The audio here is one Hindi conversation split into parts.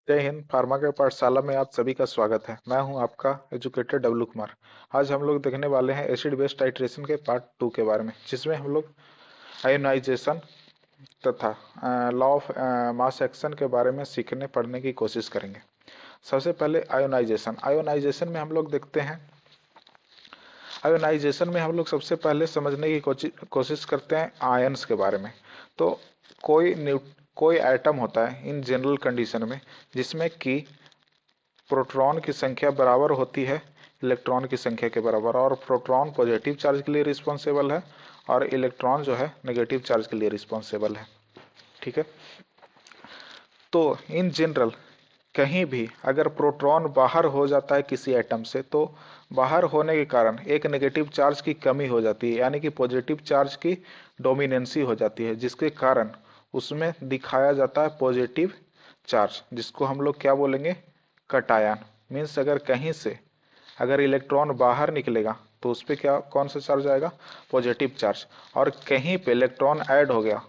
जय हिंद। फार्मा के पाठशाला में आप सभी का स्वागत है। मैं हूं आपका एजुकेटर डब्लू कुमार। आज हम लोग देखने वाले हैं एसिड बेस टाइट्रेशन के पार्ट 2 के बारे में, जिसमें हम लोग आयोनाइजेशन तथा लॉ ऑफ मास एक्शन के बारे में सीखने पढ़ने की कोशिश करेंगे। सबसे पहले आयोनाइजेशन। आयोनाइजेशन में हम लोग देखते हैं, आयोनाइजेशन में हम लोग सबसे पहले समझने की कोशिश करते हैं आयंस के बारे में। तो कोई एटम होता है इन जनरल कंडीशन में जिसमें कि प्रोटॉन की संख्या बराबर होती है इलेक्ट्रॉन की संख्या के बराबर, और प्रोटॉन पॉजिटिव चार्ज के लिए रिस्पॉन्सिबल है और इलेक्ट्रॉन जो है नेगेटिव चार्ज के लिए रिस्पॉन्सिबल है। ठीक है। तो इन जनरल कहीं भी अगर प्रोटॉन बाहर हो जाता है किसी एटम से, तो बाहर होने के कारण एक नेगेटिव चार्ज की कमी हो जाती है, यानी कि पॉजिटिव चार्ज की डोमिनेंसी हो जाती है, जिसके कारण उसमें दिखाया जाता है पॉजिटिव चार्ज, जिसको हम लोग क्या बोलेंगे, कटायन। मीन्स अगर कहीं से अगर इलेक्ट्रॉन बाहर निकलेगा तो उस पर क्या कौन सा चार्ज आएगा, पॉजिटिव चार्ज। और कहीं पे इलेक्ट्रॉन ऐड हो गया,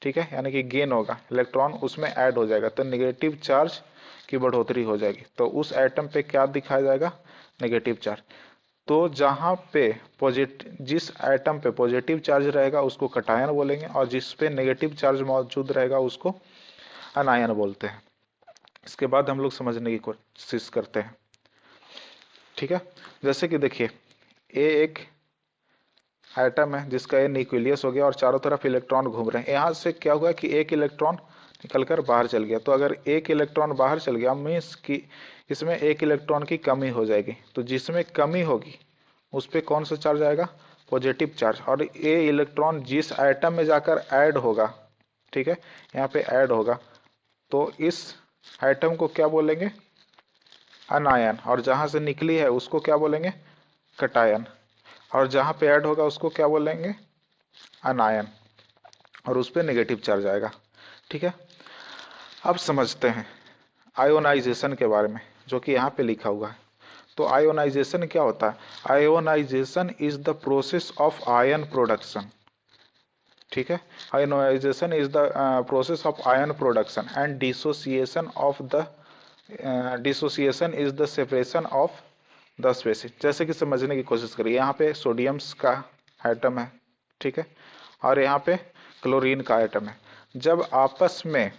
ठीक है, यानी कि गेन होगा, इलेक्ट्रॉन उसमें ऐड हो जाएगा, तो नेगेटिव चार्ज की बढ़ोतरी हो जाएगी, तो उस एटम पे क्या दिखाया जाएगा, नेगेटिव चार्ज। तो जहां पे पॉजिटिव, जिस एटम पे पॉजिटिव चार्ज रहेगा उसको कटायन बोलेंगे, और जिस पे नेगेटिव चार्ज मौजूद रहेगा उसको अनायन बोलते हैं। इसके बाद हम लोग समझने की कोशिश करते हैं। ठीक है। जैसे कि देखिए, ए एक एटम है जिसका ये न्यूक्लियस हो गया और चारों तरफ इलेक्ट्रॉन घूम रहे हैं। यहाँ से क्या हुआ कि एक इलेक्ट्रॉन निकलकर बाहर चल गया, तो अगर एक इलेक्ट्रॉन बाहर चल गया मीन्स कि इसमें एक इलेक्ट्रॉन की कमी हो जाएगी, तो जिसमें कमी होगी उस पर कौन सा चार्ज आएगा, पॉजिटिव चार्ज। और ये इलेक्ट्रॉन जिस एटम में जाकर ऐड होगा, ठीक है, यहाँ पे ऐड होगा, तो इस एटम को क्या बोलेंगे, अनायन। और जहां से निकली है उसको क्या बोलेंगे, कटायन। और जहां पे ऐड होगा उसको क्या बोलेंगे, अनायन, और उस पर नेगेटिव चार्ज आएगा। ठीक है। अब समझते हैं आयोनाइजेशन के बारे में, जो कि यहाँ पे लिखा हुआ है। तो आयोनाइजेशन क्या होता है, ionization is the process of ion production. ठीक है। Ionization is the process of ion production and dissociation of the dissociation is the separation of the species. जैसे कि समझने की कोशिश करिए, यहाँ पे सोडियम्स का एटम है, ठीक है, और यहाँ पे क्लोरीन का एटम है। जब आपस में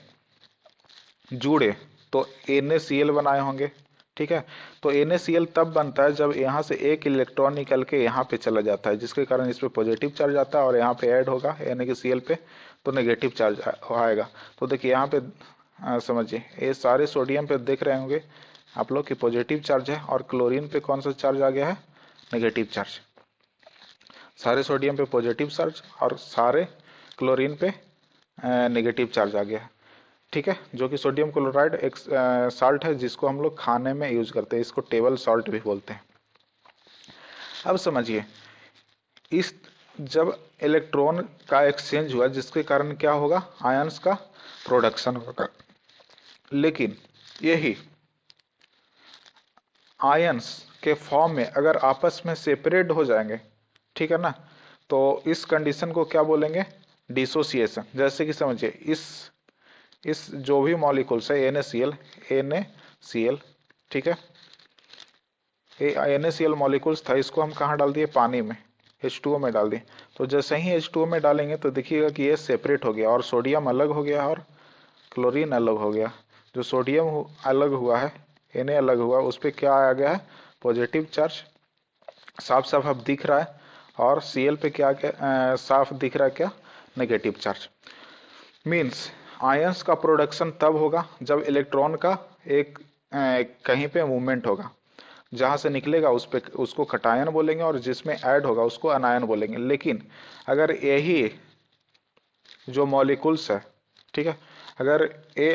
जुड़े तो NaCl बनाए होंगे, ठीक है। तो NaCl तब बनता है जब यहाँ से एक इलेक्ट्रॉन निकल के यहाँ पे चला जाता है, जिसके कारण इस पे पॉजिटिव चार्ज आता है, और यहाँ पे ऐड होगा NaCl पे तो नेगेटिव चार्ज आएगा। तो देखिए यहाँ पे समझिए, ये सारे सोडियम पे देख रहे होंगे आप लोग की पॉजिटिव चार्ज है, और क्लोरीन पे कौन सा चार्ज आ गया है, नेगेटिव चार्ज। सारे सोडियम पे पॉजिटिव चार्ज और सारे क्लोरीन पे नेगेटिव चार्ज आ गया है। ठीक है, जो कि सोडियम क्लोराइड एक साल्ट है जिसको हम लोग खाने में यूज करते हैं, इसको टेबल सॉल्ट भी बोलते हैं। अब समझिए, इस जब इलेक्ट्रॉन का एक्सचेंज हुआ जिसके कारण क्या होगा, आयंस का प्रोडक्शन होगा। लेकिन यही आयंस के फॉर्म में अगर आपस में सेपरेट हो जाएंगे, ठीक है ना, तो इस कंडीशन को क्या बोलेंगे, डिसोसिएशन। जैसे कि समझिए, इस जो भी मॉलिक्यूल्स है NaCl, ठीक है, ये NaCl मॉलिक्यूल्स था, इसको हम कहाँ डाल दिए, पानी में, H2O में डाल दिए। तो जैसे ही H2O में डालेंगे तो देखिएगा कि ये सेपरेट हो गया, और सोडियम अलग हो गया और क्लोरीन अलग हो गया। जो सोडियम अलग हुआ है, Na अलग हुआ, उस पर क्या आ गया है, पॉजिटिव चार्ज, साफ साफ अब दिख रहा है। और Cl पे क्या साफ दिख रहा है, क्या, नेगेटिव चार्ज। मीन्स आयंस का प्रोडक्शन तब होगा जब इलेक्ट्रॉन का एक कहीं पे मूवमेंट होगा, जहां से निकलेगा उस पे उसको कटायन बोलेंगे, और जिसमें ऐड होगा उसको अनायन बोलेंगे। लेकिन अगर यही जो मॉलिक्यूल्स है, ठीक है, अगर ये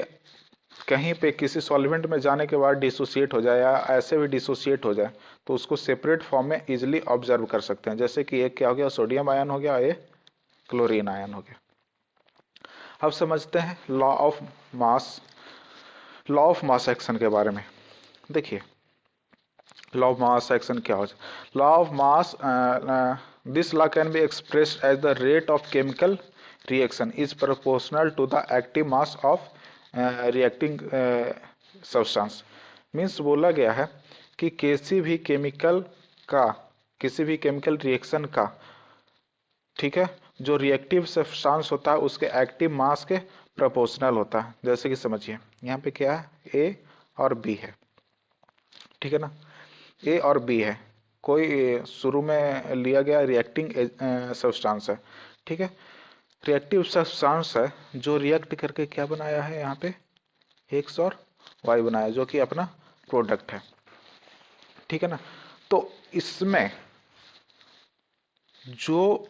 कहीं पे किसी सॉल्वेंट में जाने के बाद डिसोसिएट हो जाए या ऐसे भी डिसोसिएट हो जाए, तो उसको सेपरेट फॉर्म में इजिली ऑब्जर्व कर सकते हैं। जैसे कि एक क्या हो गया, सोडियम आयन हो गया, ये क्लोरीन आयन हो गया। अब समझते हैं लॉ ऑफ मास एक्शन के बारे में। देखिए, लॉ ऑफ मास एक्शन क्या हो, law of mass, this law can be expressed as the rate of chemical reaction is proportional to the active mass of reacting substance. Means बोला गया है कि किसी भी केमिकल रिएक्शन का, ठीक है, जो रिएक्टिव सब्सटेंस होता है उसके एक्टिव मास के प्रोपोर्शनल होता है। जैसे कि समझिए यहाँ पे क्या है, ए और बी है, ठीक है ना, ए और बी है, कोई शुरू में लिया गया रिएक्टिंग सब्सटेंस है, ठीक है, रिएक्टिव सब्सटेंस है जो रिएक्ट करके क्या बनाया है यहाँ पे, एक्स और वाई बनाया, जो कि अपना प्रोडक्ट है, ठीक है ना। तो इसमें जो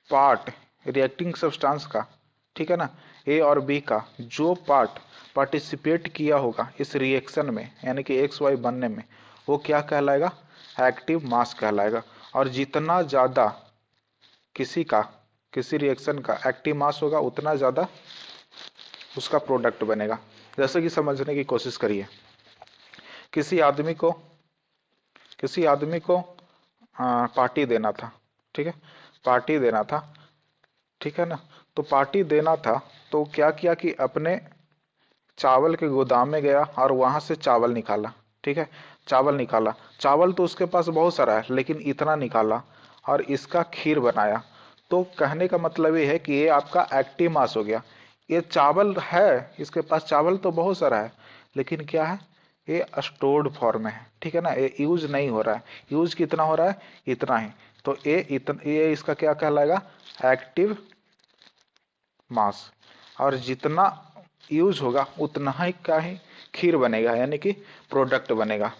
पार्ट रिएक्टिंग सब्सटेंस का, ठीक है ना, ए और बी का जो पार्ट पार्टिसिपेट किया होगा इस रिएक्शन में, यानी कि एक्स वाई बनने में, वो क्या कहलाएगा, एक्टिव मास कहलाएगा। और जितना ज़्यादा किसी रिएक्शन का एक्टिव मास होगा उतना ज़्यादा उसका प्रोडक्ट बनेगा। जैसे कि समझने की कोशिश करिए, किसी आदमी को पार्टी देना था, ठीक है, पार्टी देना था, ठीक है ना। तो पार्टी देना था तो क्या किया कि अपने चावल के गोदाम में गया और वहां से चावल निकाला, ठीक है, चावल निकाला, चावल तो उसके पास बहुत सारा है लेकिन इतना निकाला और इसका खीर बनाया। तो कहने का मतलब ये है कि ये आपका एक्टिव मास हो गया। ये चावल है, इसके पास चावल तो बहुत सारा है लेकिन क्या है, ये स्टोर्ड फॉर्म में है, ठीक है ना, ये यूज नहीं हो रहा है। यूज कितना हो रहा है, इतना ही। तो ये इसका क्या कहलाएगा, एक्टिव मास। और जितना यूज होगा उतना ही का ही खीर बनेगा, यानी कि प्रोडक्ट बनेगा,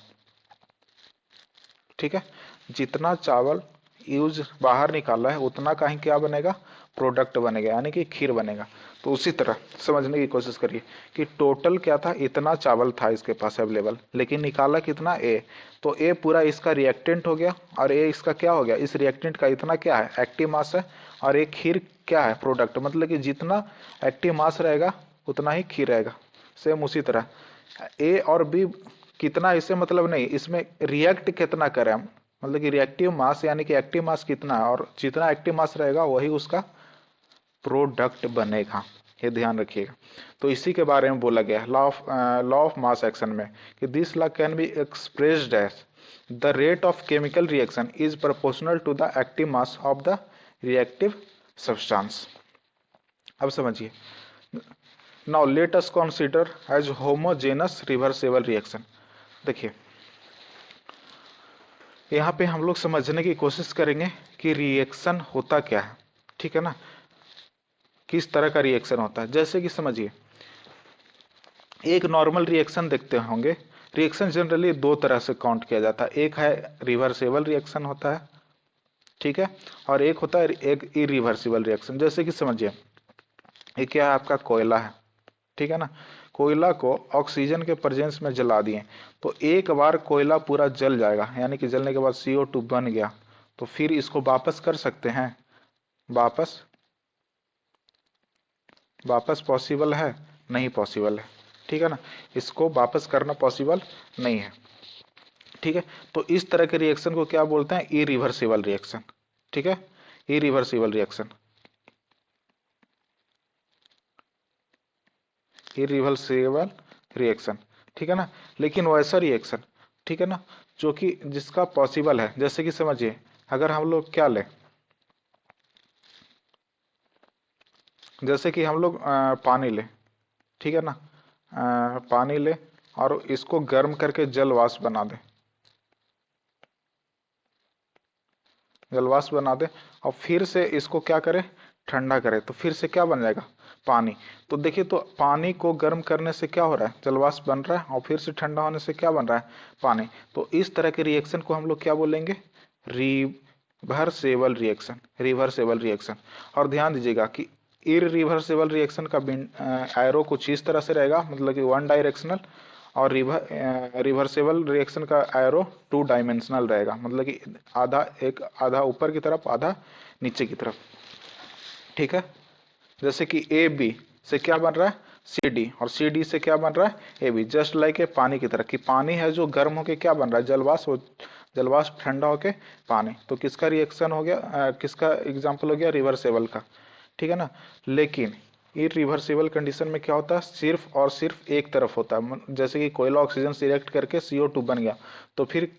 ठीक है। जितना चावल यूज बाहर निकाला है उतना का ही क्या बनेगा, प्रोडक्ट बनेगा, यानी कि खीर बनेगा। तो उसी तरह समझने की कोशिश करिए कि टोटल क्या था, इतना चावल था इसके पास अवेलेबल, लेकिन निकाला कितना, ए। तो ए पूरा इसका रिएक्टेंट हो गया और ए इसका क्या हो गया, इस रिएक्टेंट का इतना क्या है, एक्टिव मास है, और एक खीर क्या है, प्रोडक्ट। मतलब कि जितना एक्टिव मास रहेगा उतना ही खीर रहेगा। सेम उसी तरह ए और बी कितना, इससे मतलब नहीं, इसमें रिएक्ट कितना करें हम, मतलब कि रिएक्टिव मास यानी कि एक्टिव मास कितना है, और जितना एक्टिव मास रहेगा वही उसका प्रोडक्ट बनेगा, ये ध्यान रखिएगा। तो इसी के बारे में बोला गया है लॉ ऑफ मास एक्शन में कि this law can be expressed as the rate of chemical reaction is proportional to the active mass of the reactive substance. अब समझिए, now let us consider as homogeneous reversible reaction. देखिए यहाँ पे हम लोग समझने की कोशिश करेंगे कि रिएक्शन होता क्या है, ठीक है ना, किस तरह का रिएक्शन होता है। जैसे कि समझिए एक नॉर्मल रिएक्शन देखते होंगे, रिएक्शन जनरली दो तरह से काउंट किया जाता है, एक है रिवर्सिबल रिएक्शन होता है, ठीक है, और एक होता है एक इरिवर्सिबल रिएक्शन। जैसे कि समझिए ये क्या है, आपका कोयला है, ठीक है ना, कोयला को ऑक्सीजन के प्रेजेंस में जला दिए तो एक बार कोयला पूरा जल जाएगा, यानी कि जलने के बाद CO2 बन गया, तो फिर इसको वापस कर सकते हैं, वापस पॉसिबल है, नहीं पॉसिबल है, ठीक है ना, इसको वापस करना पॉसिबल नहीं है, ठीक है। तो इस तरह के रिएक्शन को क्या बोलते हैं, इरिवर्सिबल रिएक्शन, ठीक है, इरिवर्सिबल रिएक्शन, इरिवर्सिबल रिएक्शन, ठीक है ना। लेकिन वैसा रिएक्शन, ठीक है ना, जो कि जिसका पॉसिबल है, जैसे कि समझिए अगर हम लोग क्या लें, जैसे कि हम लोग पानी लें, ठीक है ना, पानी ले और इसको गर्म करके जल वाष्प बना दे, जलवाष्प बना दे, और फिर से इसको क्या करे, ठंडा करे, तो फिर से क्या बन जाएगा, पानी। तो देखिए, तो पानी को गर्म करने से क्या हो रहा है, जलवाष्प बन रहा है, और फिर से ठंडा होने से क्या बन रहा है, पानी। तो इस तरह के रिएक्शन को हम लोग क्या बोलेंगे, रिवर्सेबल रिएक्शन, रिवर्सेबल रिएक्शन। और ध्यान दीजिएगा कि इरिवर्सेबल रिएक्शन का एरो कुछ इस तरह से रहेगा, मतलब कि वन डायरेक्शनल, और रिवर्सेबल रिएक्शन का एरो टू डायमेंशनल रहेगा, मतलब कि आधा ऊपर की तरफ, आधा नीचे की तरफ, ठीक है। जैसे कि ए बी से क्या बन रहा है, सी डी, और सी डी से क्या बन रहा है, A B, just like a पानी की तरह, कि पानी है जो गर्म होके क्या बन रहा है, जलवाष्प, जलवाष्प ठंडा होके पानी। तो किसका रिएक्शन हो गया, किसका एग्जाम्पल हो गया, रिवर्सेबल का, ठीक है ना। लेकिन इरिवर्सिबल कंडीशन में क्या होता है, सिर्फ और सिर्फ एक तरफ होता है। जैसे कि कोयला ऑक्सीजन से रिएक्ट करके CO2 बन गया, तो फिर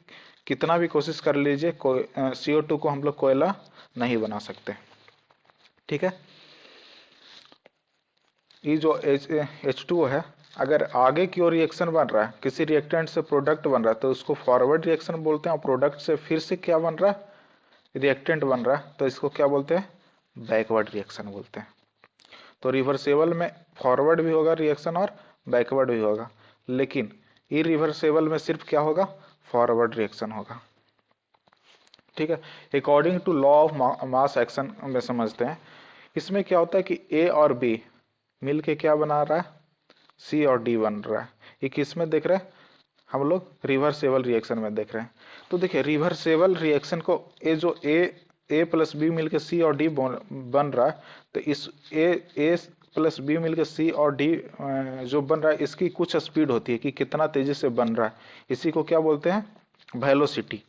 कितना भी कोशिश कर लीजिए CO2 को हम लोग कोयला नहीं बना सकते। ठीक है, ये जो H2O है, अगर आगे की ओर रिएक्शन बन रहा है, किसी रिएक्टेंट से प्रोडक्ट बन रहा है, तो उसको फॉरवर्ड रिएक्शन बोलते हैं। और प्रोडक्ट से फिर से क्या बन रहा है, रिएक्टेंट बन रहा है, तो इसको क्या बोलते हैं, बैकवर्ड रिएक्शन बोलते हैं। तो रिवर्सेबल में फॉरवर्ड भी होगा रिएक्शन और बैकवर्ड भी होगा, लेकिन इरिवर्सेबल में सिर्फ क्या होगा, फॉरवर्ड रिएक्शन होगा। ठीक है, according to law of mass action में समझते हैं। इसमें क्या होता है कि ए और बी मिल के क्या बना रहा है, सी और डी बन रहा है। ये किस में देख रहे हैं हम लोग, रिवर्सेबल रिएक्शन में देख रहे हैं। तो देखिए रिवर्सेबल रिएक्शन को जो ए प्लस बी मिलकर सी और डी बन रहा है, तो इस ए प्लस बी मिलकर सी और डी जो बन रहा है, इसकी कुछ स्पीड होती है कि कितना तेजी से बन रहा है, इसी को क्या बोलते हैं, वेलोसिटी।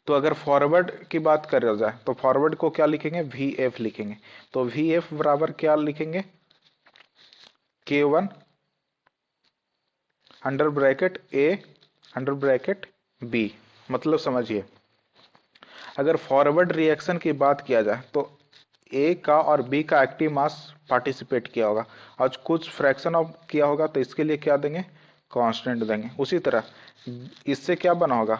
तो अगर फॉरवर्ड की बात करें जाए, तो फॉरवर्ड को क्या लिखेंगे, VF लिखेंगे। तो VF बराबर क्या लिखेंगे, K1 under bracket A under bracket B। मतलब समझिए, अगर फॉरवर्ड रिएक्शन की बात किया जाए, तो ए का और बी का एक्टिव मास पार्टिसिपेट किया होगा और कुछ फ्रैक्शन ऑफ किया होगा, तो इसके लिए क्या देंगे, कांस्टेंट देंगे। उसी तरह इससे क्या बना होगा,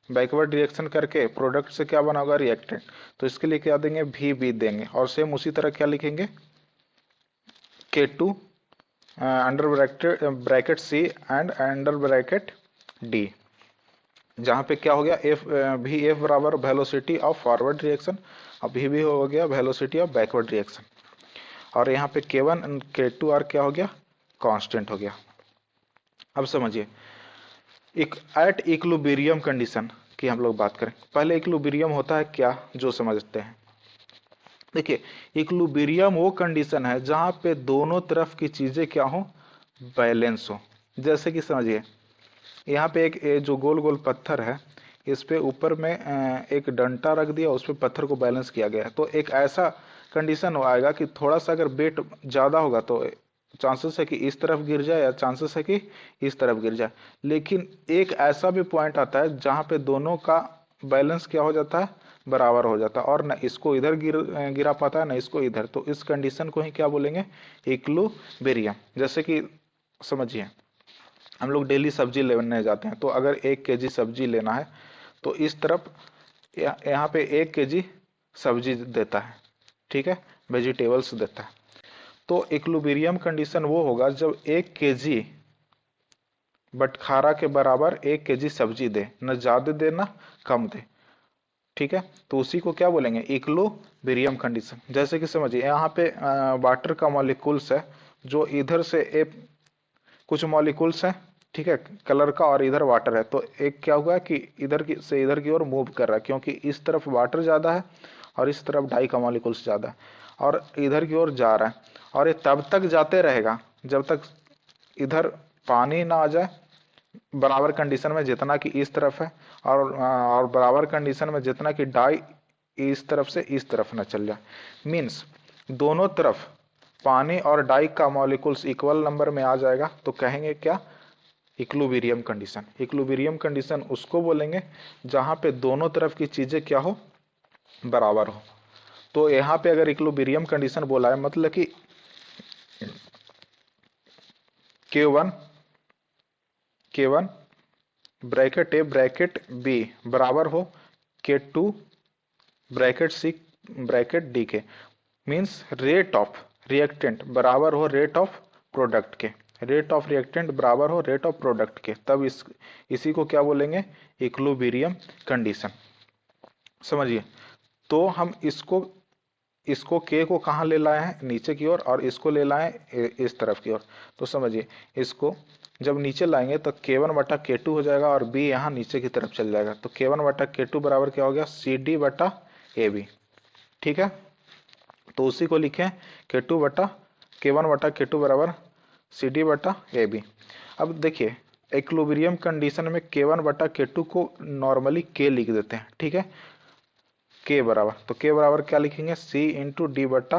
बैकवर्ड रिएक्शन करके प्रोडक्ट से क्या बना होगा, रिएक्टेंट, तो इसके लिए क्या देंगे, VB देंगे। और सेम उसी तरह क्या लिखेंगे, K2 under bracket C and under bracket D, जहां पे क्या हो गया, VF बराबर वेलोसिटी ऑफ फॉरवर्ड रिएक्शन और VB हो गया वेलोसिटी ऑफ बैकवर्ड रिएक्शन। और यहाँ पे K1 एंड K2 और क्या हो गया, कांस्टेंट हो गया। अब समझिए, एट इक्विलिब्रियम कंडीशन की हम लोग बात करें। पहले इक्विलिब्रियम होता है क्या, जो समझते हैं। देखिए, इक्विलिब्रियम वो कंडीशन है जहां पे दोनों तरफ की चीजें क्या हो, बैलेंस हो। जैसे कि समझिए, यहाँ पे एक जो गोल गोल पत्थर है, इस पे ऊपर में एक डंटा रख दिया, उस पे पत्थर को बैलेंस किया गया है। तो एक ऐसा कंडीशन आएगा कि थोड़ा सा अगर वेट ज्यादा होगा, तो चांसेस है कि इस तरफ गिर जाए या चांसेस है कि इस तरफ गिर जाए। लेकिन एक ऐसा भी पॉइंट आता है जहां पे दोनों का बैलेंस क्या हो जाता है, बराबर हो जाता है, और न इसको इधर गिरा पाता है, न इसको इधर। तो इस कंडीशन को ही क्या बोलेंगे, इक्विलिब्रियम। जैसे कि समझिए, हम लोग डेली सब्जी लेने जाते हैं, तो अगर 1 kg सब्जी लेना है, तो इस तरफ यहाँ पे 1 kg सब्जी देता है, ठीक है, वेजिटेबल्स देता है। तो इक्विलिब्रियम कंडीशन वो होगा जब 1 kg बटखारा के बराबर 1 kg सब्जी दे, न ज्यादा दे न कम दे। ठीक है, तो उसी को क्या बोलेंगे, इक्विलिब्रियम कंडीशन। जैसे कि समझिए, यहाँ पे वाटर का मॉलिक्यूल्स है, जो इधर से कुछ मॉलिक्यूल्स है, ठीक है, कलर का, और इधर वाटर है। तो एक क्या हुआ कि से इधर की ओर मूव कर रहा है, क्योंकि इस तरफ वाटर ज्यादा है और इस तरफ डाई का मॉलिक्यूल्स ज्यादा है, और इधर की ओर जा रहा है। और ये तब तक जाते रहेगा जब तक इधर पानी ना आ जाए बराबर कंडीशन में, जितना कि इस तरफ है, और बराबर कंडीशन में जितना कि डाई इस तरफ से इस तरफ ना चल जाए। मीन्स दोनों तरफ पानी और डाई का मॉलिक्यूल्स इक्वल नंबर में आ जाएगा, तो कहेंगे क्या, इक्विलिब्रियम कंडीशन। इक्विलिब्रियम कंडीशन उसको बोलेंगे जहां पे दोनों तरफ की चीजें क्या हो, बराबर हो। तो यहाँ पे अगर इक्विलिब्रियम कंडीशन बोला है, मतलब कि K1 bracket A bracket B बराबर हो K2 bracket C bracket D के। मीन्स रेट ऑफ रिएक्टेंट बराबर हो रेट ऑफ प्रोडक्ट के, रेट ऑफ रिएक्टेंट बराबर हो रेट ऑफ प्रोडक्ट के, तब इसी को क्या बोलेंगे, इक्विलिब्रियम कंडीशन। समझिए, तो हम इसको K को कहाँ ले लाए हैं, नीचे की ओर, और इसको ले लाए इस तरफ की ओर। तो समझिए, इसको जब नीचे लाएंगे तो K1 बटा K2 हो जाएगा, और B यहाँ नीचे की तरफ चल जाएगा। तो K1 बटा K2 बराबर क्या हो गया, CD बटा AB। ठीक है, तो उसी को लिखें K1 बटा K2 बराबर CD बटा AB। अब देखिए, इक्विलिब्रियम कंडीशन में K1 बटा K2 को नॉर्मली K लिख देते हैं, ठीक है, K बराबर, तो K बराबर क्या लिखेंगे, C इंटू डी बटा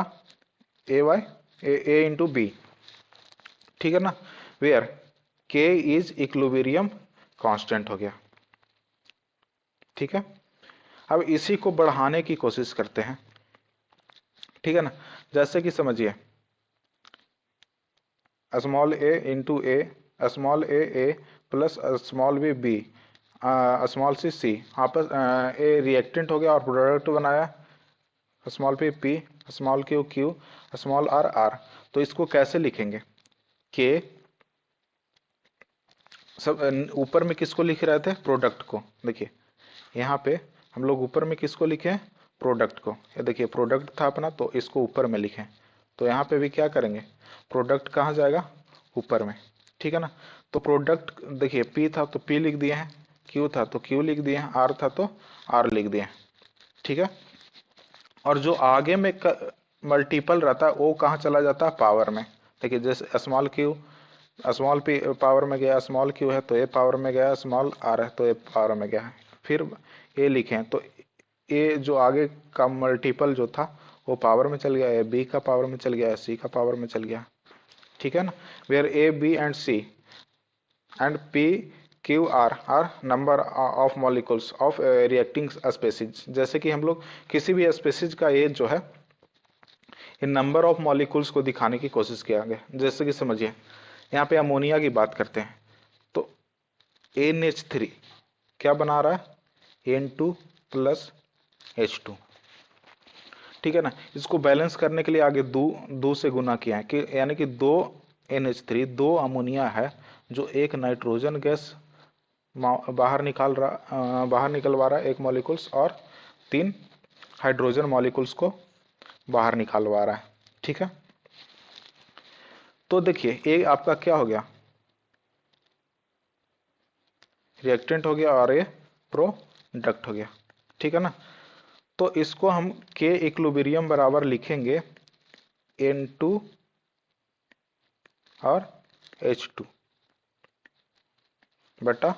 A by A into B, ठीक है ना, वेयर के इज इक्विलिब्रियम कांस्टेंट हो गया, ठीक है। अब इसी को बढ़ाने की कोशिश करते हैं, ठीक है ना। जैसे कि समझिए small A into A, small A plus small B small C आपस ए रिएक्टेंट हो गया और प्रोडक्ट बनाया, small P small Q small R. तो इसको कैसे लिखेंगे, के सब ऊपर में किसको लिख रहे थे, प्रोडक्ट को। देखिए यहाँ पे हम लोग ऊपर में किसको लिखे हैं, प्रोडक्ट को। ये देखिए प्रोडक्ट था अपना, तो इसको ऊपर में लिखें। तो यहाँ पे भी क्या करेंगे, प्रोडक्ट कहाँ जाएगा, ऊपर में, ठीक है ना। तो प्रोडक्ट देखिए पी था तो पी लिख दिए हैं, क्यू था तो क्यू लिख दिए हैं, आर था तो आर लिख दिए हैं, ठीक है। और जो आगे में मल्टीपल रहता है वो कहाँ चला जाता है, पावर में। देखिए जैसे small Q small P power में गया, स्मॉल क्यू है तो ए पावर में गया, स्मॉल आर है तो ए पावर में गया है। फिर ए लिखें तो ए जो आगे का मल्टीपल जो था वो पावर में चल गया, ए बी का पावर में चल गया, सी का पावर में चल गया, ठीक है ना। Where A B and C and P Q R number of molecules of reacting species. जैसे कि हम लोग किसी भी स्पेसीज का एज जो है इन नंबर ऑफ मॉलिक्यूल्स को दिखाने की कोशिश किया गया। जैसे कि समझिए यहाँ पे अमोनिया की बात करते हैं तो NH3 क्या बना रहा है, N2 प्लस H2, ठीक है ना। इसको बैलेंस करने के लिए आगे दो से गुना किया है कि यानी कि 2 NH3 2 अमोनिया है जो एक नाइट्रोजन गैस बाहर निकलवा रहा है एक मॉलिक्यूल्स, और 3 हाइड्रोजन मॉलिक्यूल्स को बाहर निकालवा रहा है, ठीक है। तो देखिए ये आपका क्या हो गया, रिएक्टेंट हो गया और ये प्रोडक्ट हो गया, ठीक है ना। तो इसको हम के इक्विलिब्रियम बराबर लिखेंगे N2 और H2 बटा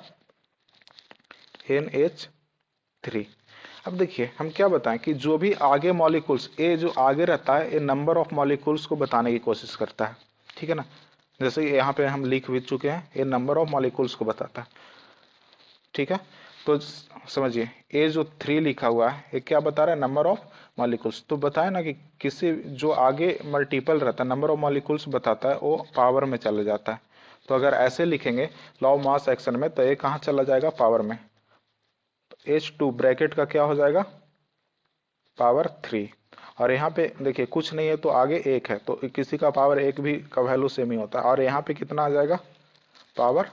NH3। अब देखिए हम क्या बताएं कि जो भी आगे मॉलिक्यूल्स ए जो आगे रहता है ये नंबर ऑफ मॉलिक्यूल्स को बताने की कोशिश करता है, ठीक है ना। जैसे यहाँ पे हम लिख भी चुके हैं, ये नंबर ऑफ मॉलिक्यूल्स को बताता है, ठीक है। तो समझिए ए जो 3 लिखा हुआ है ये क्या बता रहा है, नंबर ऑफ मॉलिक्यूल्स। तो बताया ना कि किसी जो आगे मल्टीपल रहता है नंबर ऑफ मॉलिक्यूल्स बताता है वो पावर में चला जाता है। तो अगर ऐसे लिखेंगे लॉ ऑफ मास एक्शन में तो ये कहाँ चला जाएगा, पावर में। तो H2 ब्रैकेट का क्या हो जाएगा, पावर 3। और यहाँ पे देखिए कुछ नहीं है तो आगे 1 है तो किसी का पावर 1 भी का वैल्यू सेम ही होता है। और यहाँ पे कितना आ जाएगा, पावर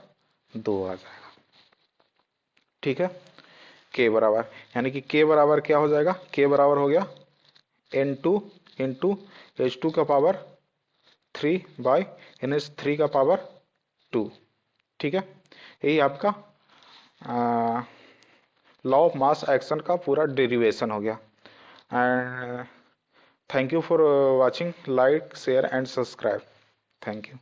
2 आ जाएगा, ठीक है। के बराबर यानी कि के बराबर क्या हो जाएगा, के बराबर हो गया N2 इंटू H2 का पावर 3 बाई NH3 का पावर 2, ठीक है। यही आपका लॉ ऑफ मास एक्शन का पूरा डेरिवेशन हो गया। And thank you for watching, like share and subscribe, thank you.